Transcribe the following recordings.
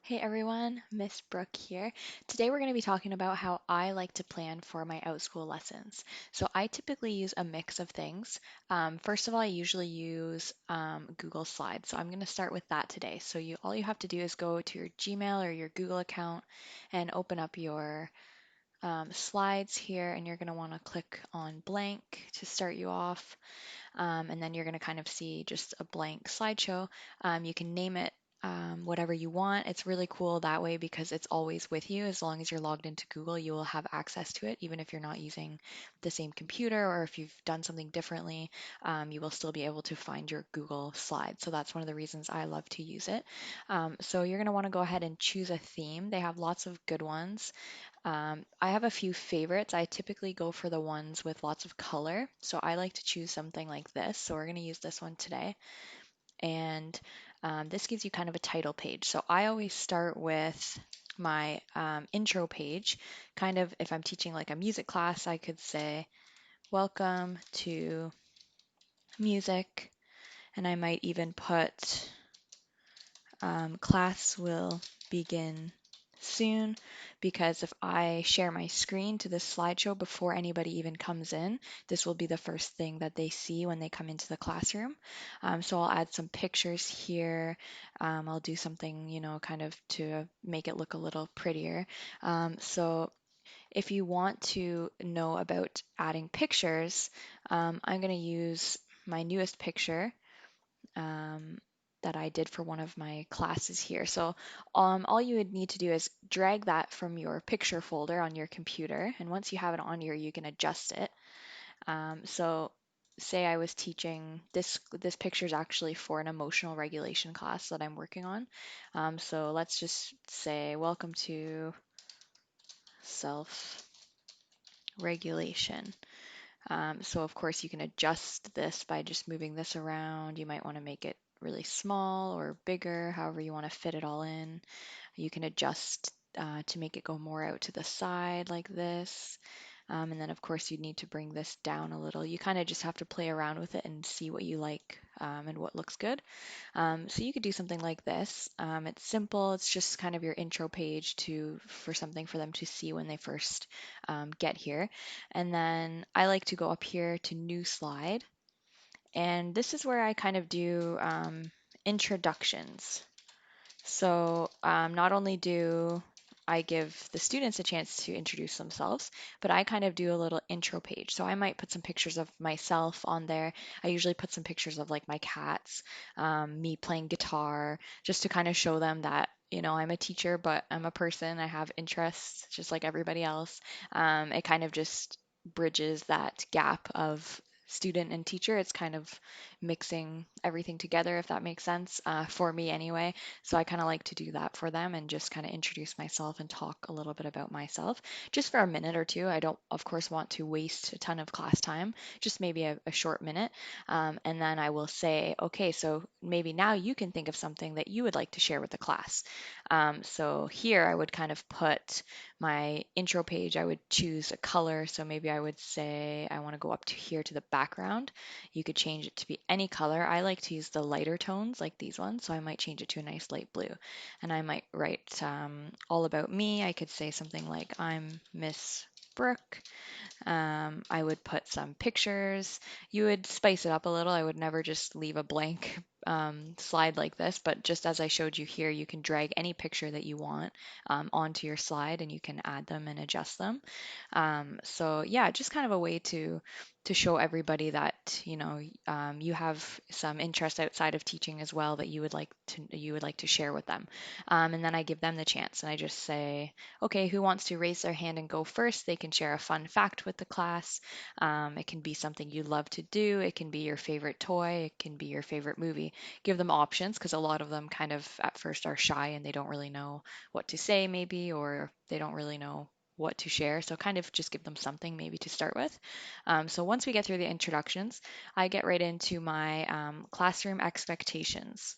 Hey everyone, Miss Brooke here. Today we're going to be talking about how I like to plan for my Outschool lessons. So I typically use a mix of things. First of all, I usually use Google Slides. So I'm going to start with that today. So all you have to do is go to your Gmail or your Google account and open up your slides here, and you're going to want to click on blank to start you off. And then you're going to kind of see just a blank slideshow. You can name it whatever you want. It's really cool that way because it's always with you. As long as you're logged into Google, you will have access to it, even if you're not using the same computer or if you've done something differently, you will still be able to find your Google Slides. So that's one of the reasons I love to use it. So you're going to want to go ahead and choose a theme. They have lots of good ones. I have a few favorites. I typically go for the ones with lots of color. So I like to choose something like this. So we're going to use this one today. And this gives you kind of a title page. So I always start with my intro page. Kind of if I'm teaching like a music class, I could say, Welcome to music. And I might even put class will begin soon, because if I share my screen to this slideshow before anybody even comes in, this will be the first thing that they see when they come into the classroom. So I'll add some pictures here. I'll do something, kind of to make it look a little prettier. So if you want to know about adding pictures, I'm going to use my newest picture um, that I did for one of my classes here. So all you would need to do is drag that from your picture folder on your computer, and once you have it on here, you can adjust it. So say I was teaching this picture is actually for an emotional regulation class that I'm working on. So let's just say welcome to self regulation. So of course you can adjust this by just moving this around. You might want to make it really small or bigger, however you want to fit it all in. You can adjust to make it go more out to the side like this. And then of course you need to bring this down a little. You kind of just have to play around with it and see what you like and what looks good. So you could do something like this. It's simple. It's just kind of your intro page for something for them to see when they first get here. And then I like to go up here to new slide. And this is where I kind of do introductions. So not only do I give the students a chance to introduce themselves, but I kind of do a little intro page. So I might put some pictures of myself on there. I usually put some pictures of like my cats, me playing guitar, just to kind of show them that, I'm a teacher, but I'm a person. I have interests just like everybody else. It kind of just bridges that gap of student and teacher. It's kind of mixing everything together, if that makes sense, for me anyway. So I kind of like to do that for them and just kind of introduce myself and talk a little bit about myself just for a minute or two. I don't, of course, want to waste a ton of class time, just maybe a short minute. And then I will say, okay, so maybe now you can think of something that you would like to share with the class. So here I would kind of put my intro page, I would choose a color. So maybe I would say I want to go up to here to the background. You could change it to be any color. I like to use the lighter tones like these ones, so I might change it to a nice light blue. And I might write all about me. I could say something like, I'm Miss Brooke. I would put some pictures. You would spice it up a little. I would never just leave a blank slide like this, but just as I showed you here, you can drag any picture that you want onto your slide and you can add them and adjust them. So yeah, just kind of a way to show everybody that you have some interest outside of teaching as well that you would like to share with them. And then I give them the chance and I just say, okay, who wants to raise their hand and go first? They can share a fun fact with the class. It can be something you love to do. It can be your favorite toy. It can be your favorite movie. Give them options because a lot of them kind of at first are shy and they don't really know what to say maybe, or they don't really know what to share. So kind of just give them something maybe to start with. So once we get through the introductions, I get right into my classroom expectations.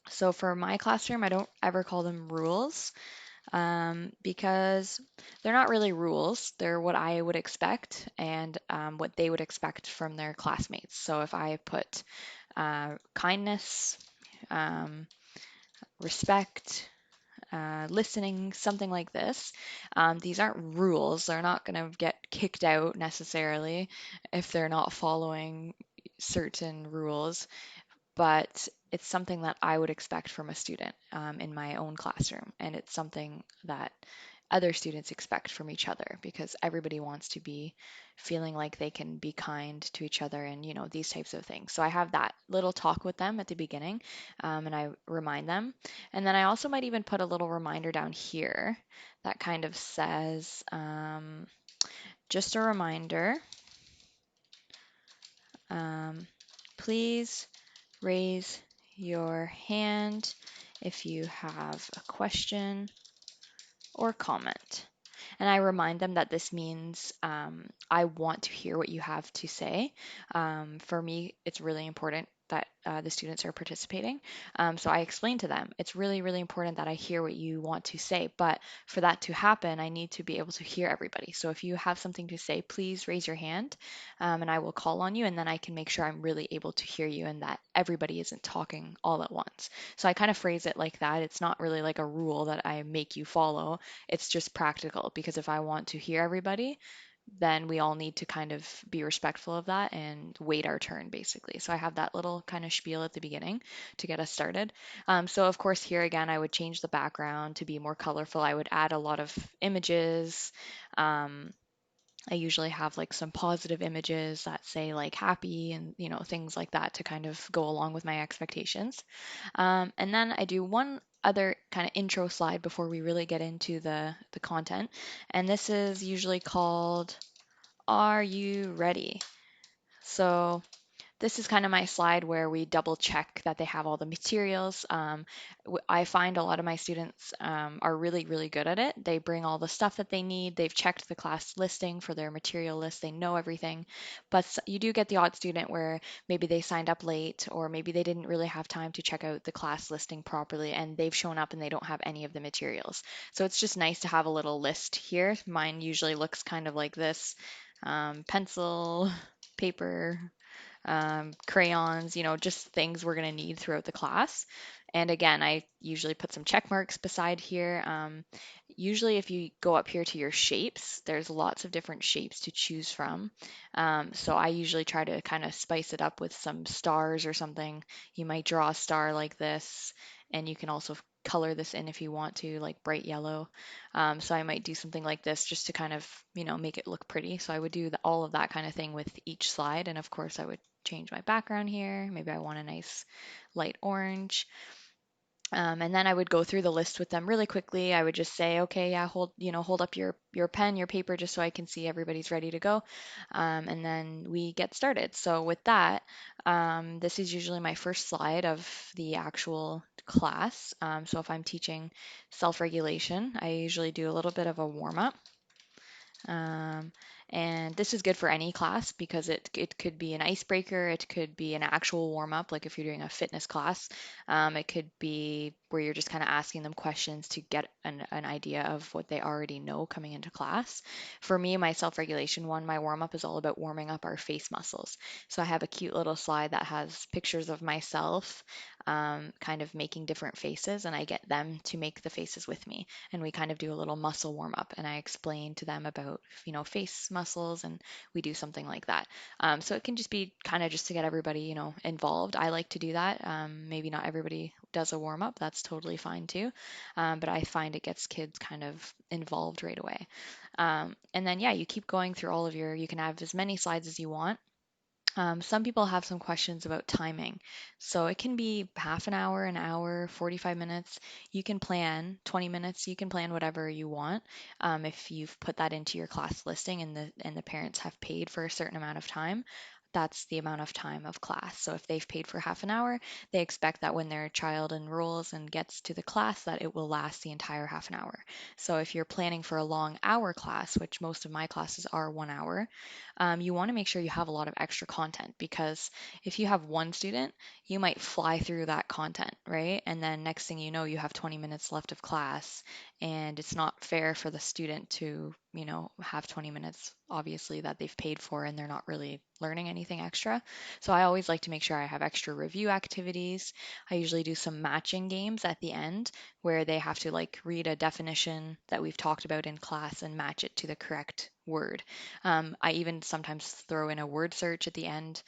So for my classroom, I don't ever call them rules because they're not really rules. They're what I would expect and what they would expect from their classmates. So if I put kindness, um, respect, listening, something like this. These aren't rules. They're not going to get kicked out necessarily if they're not following certain rules, but it's something that I would expect from a student in my own classroom. And it's something that other students expect from each other because everybody wants to be feeling like they can be kind to each other and, these types of things. So I have that little talk with them at the beginning and I remind them. And then I also might even put a little reminder down here that kind of says, just a reminder, um, please raise your hand if you have a question or comment. And I remind them that this means I want to hear what you have to say. For me, it's really important that the students are participating. So I explain to them, it's really, really important that I hear what you want to say. But for that to happen, I need to be able to hear everybody. So if you have something to say, please raise your hand and I will call on you. And then I can make sure I'm really able to hear you and that everybody isn't talking all at once. So I kind of phrase it like that. It's not really like a rule that I make you follow. It's just practical because if I want to hear everybody, then we all need to kind of be respectful of that and wait our turn, basically. So I have that little kind of spiel at the beginning to get us started. So, of course, here again, I would change the background to be more colorful. I would add a lot of images. Um, I usually have like some positive images that say like happy and things like that to kind of go along with my expectations. And then I do one other kind of intro slide before we really get into the content. And this is usually called Are You Ready? So this is kind of my slide where we double check that they have all the materials. I find a lot of my students are really, really good at it. They bring all the stuff that they need. They've checked the class listing for their material list. They know everything. But you do get the odd student where maybe they signed up late or maybe they didn't really have time to check out the class listing properly and they've shown up and they don't have any of the materials. So it's just nice to have a little list here. Mine usually looks kind of like this: pencil, paper, crayons, just things we're going to need throughout the class. And again, I usually put some check marks beside here. Usually, if you go up here to your shapes, there's lots of different shapes to choose from. So I usually try to kind of spice it up with some stars or something. You might draw a star like this, and you can also color this in if you want to, like bright yellow. So I might do something like this just to kind of, make it look pretty. So I would do all of that kind of thing with each slide. And of course, I would change my background here. Maybe I want a nice light orange. And then I would go through the list with them really quickly. I would just say, okay, yeah, hold up your pen, your paper, just so I can see everybody's ready to go. And then we get started. So with that, this is usually my first slide of the actual class. So if I'm teaching self-regulation, I usually do a little bit of a warm-up. Um, and this is good for any class because it could be an icebreaker, it could be an actual warm up, like if you're doing a fitness class. It could be where you're just kind of asking them questions to get an idea of what they already know coming into class. For me, my self regulation one, my warm up is all about warming up our face muscles. So I have a cute little slide that has pictures of myself kind of making different faces, and I get them to make the faces with me and we kind of do a little muscle warm up and I explain to them about, face muscles and we do something like that. So it can just be kind of just to get everybody, involved. I like to do that. Maybe not everybody does a warm up. That's totally fine too. But I find it gets kids kind of involved right away. And then, yeah, you keep going through you can have as many slides as you want. Some people have some questions about timing. So it can be half an hour, 45 minutes. You can plan 20 minutes. You can plan whatever you want. If you've put that into your class listing and the parents have paid for a certain amount of time, that's the amount of time of class. So if they've paid for half an hour, they expect that when their child enrolls and gets to the class, that it will last the entire half an hour. So if you're planning for a long hour class, which most of my classes are 1 hour, you want to make sure you have a lot of extra content because if you have one student, you might fly through that content, right? And then next thing you know, you have 20 minutes left of class, and it's not fair for the student to have 20 minutes obviously that they've paid for and they're not really learning anything extra. So I always like to make sure I have extra review activities. I usually do some matching games at the end where they have to like read a definition that we've talked about in class and match it to the correct word. I even sometimes throw in a word search at the end.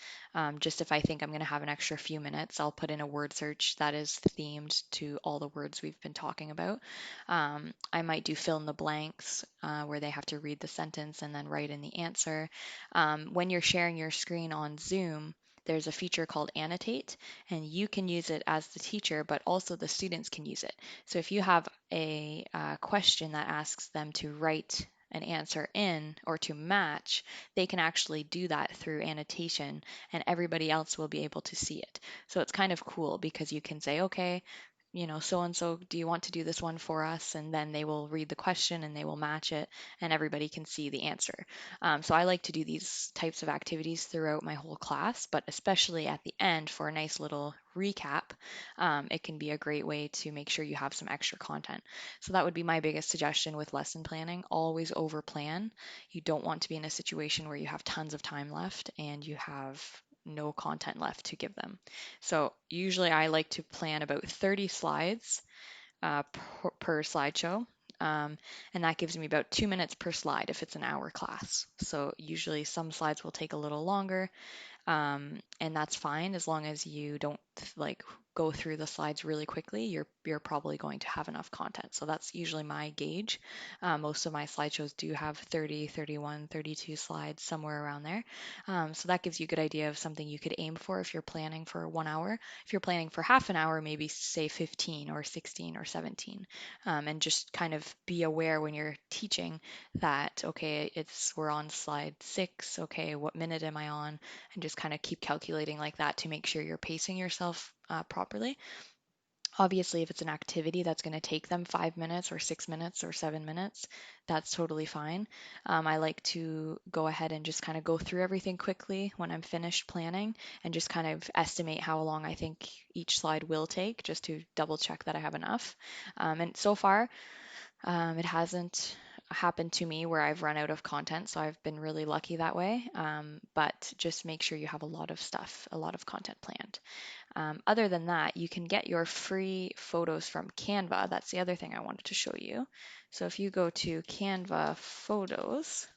Just if I think I'm going to have an extra few minutes, I'll put in a word search that is themed to all the words we've been talking about. I might do fill in the blanks where they have to read the sentence and then write in the answer. When you're sharing your screen on Zoom, there's a feature called Annotate, and you can use it as the teacher, but also the students can use it. So if you have a question that asks them to write an answer in or to match, they can actually do that through annotation, and everybody else will be able to see it. So it's kind of cool because you can say, okay, so and so, do you want to do this one for us? And then they will read the question and they will match it, and everybody can see the answer. So I like to do these types of activities throughout my whole class, but especially at the end for a nice little recap. It can be a great way to make sure you have some extra content. So that would be my biggest suggestion with lesson planning. Always over plan. You don't want to be in a situation where you have tons of time left and you have no content left to give them. So usually I like to plan about 30 slides per slideshow. And that gives me about 2 minutes per slide if it's an hour class. So usually some slides will take a little longer, and that's fine as long as you don't like go through the slides really quickly. You're probably going to have enough content. So that's usually my gauge. Most of my slideshows do have 30, 31, 32 slides, somewhere around there. So that gives you a good idea of something you could aim for if you're planning for 1 hour. If you're planning for half an hour, maybe say 15 or 16 or 17, and just kind of be aware when you're teaching that, okay, we're on slide 6. Okay, what minute am I on? And just kind of keep calculating like that to make sure you're pacing yourself properly. Obviously, if it's an activity that's going to take them 5 minutes or 6 minutes or 7 minutes, that's totally fine. I like to go ahead and just kind of go through everything quickly when I'm finished planning and just kind of estimate how long I think each slide will take just to double check that I have enough. And so far, it hasn't happened to me where I've run out of content, so I've been really lucky that way. But just make sure you have a lot of stuff, a lot of content planned. Other than that, you can get your free photos from Canva. That's the other thing I wanted to show you. So if you go to Canva Photos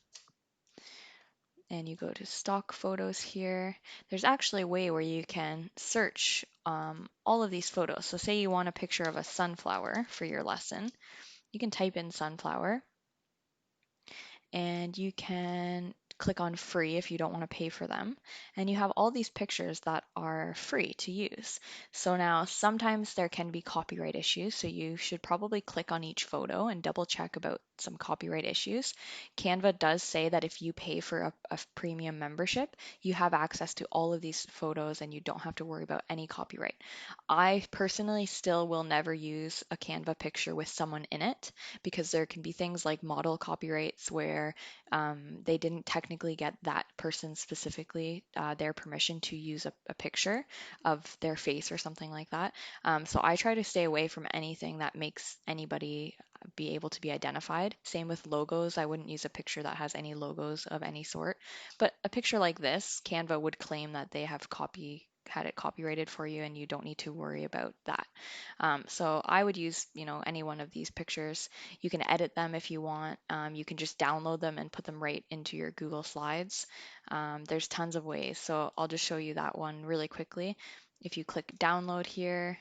and you go to stock photos here, there's actually a way where you can search all of these photos. So say you want a picture of a sunflower for your lesson, you can type in sunflower and you can click on free if you don't want to pay for them. And you have all these pictures that are free to use. So now sometimes there can be copyright issues, so you should probably click on each photo and double check about some copyright issues. Canva does say that if you pay for a premium membership, you have access to all of these photos and you don't have to worry about any copyright. I personally still will never use a Canva picture with someone in it because there can be things like model copyrights where they didn't technically get that person specifically their permission to use a picture of their face or something like that. So I try to stay away from anything that makes anybody be able to be identified. Same with logos. I wouldn't use a picture that has any logos of any sort. But a picture like this, Canva would claim that they have had it copyrighted for you and you don't need to worry about that. So I would use, any one of these pictures. You can edit them if you want. You can just download them and put them right into your Google Slides. There's tons of ways. So I'll just show you that one really quickly. If you click download here,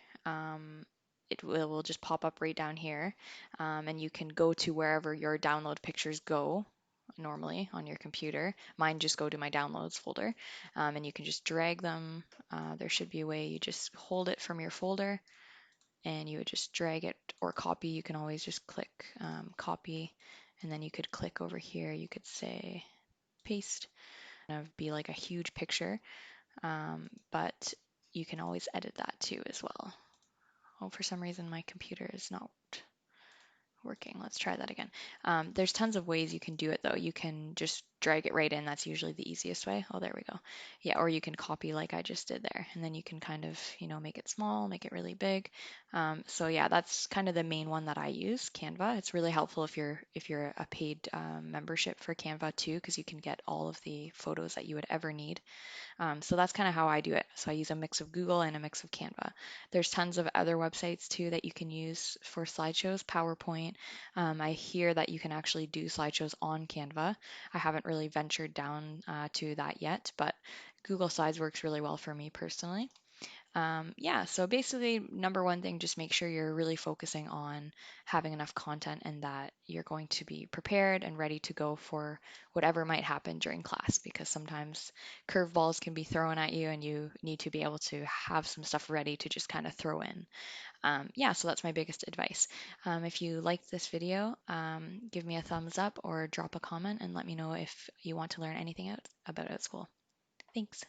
it will just pop up right down here. And you can go to wherever your download pictures go normally on your computer. Mine just go to my downloads folder. And you can just drag them. There should be a way you just hold it from your folder and you would just drag it or copy. You can always just click copy, and then you could click over here. You could say paste, and it would be like a huge picture, but you can always edit that too as well. Oh, for some reason my computer is not working. Let's try that again. There's tons of ways you can do it though. You can just drag it right in. That's usually the easiest way. Oh, there we go. Yeah, or you can copy like I just did there, and then you can kind of, make it small, make it really big. So yeah, that's kind of the main one that I use, Canva. It's really helpful if you're a paid membership for Canva too, because you can get all of the photos that you would ever need. So that's kind of how I do it. So I use a mix of Google and a mix of Canva. There's tons of other websites too that you can use for slideshows, PowerPoint. I hear that you can actually do slideshows on Canva. I haven't really ventured down to that yet, but Google Slides works really well for me personally. Yeah, so basically, number one thing, just make sure you're really focusing on having enough content and that you're going to be prepared and ready to go for whatever might happen during class because sometimes curveballs can be thrown at you and you need to be able to have some stuff ready to just kind of throw in. Yeah, so that's my biggest advice. If you liked this video, give me a thumbs up or drop a comment and let me know if you want to learn anything out about Outschool. Thanks.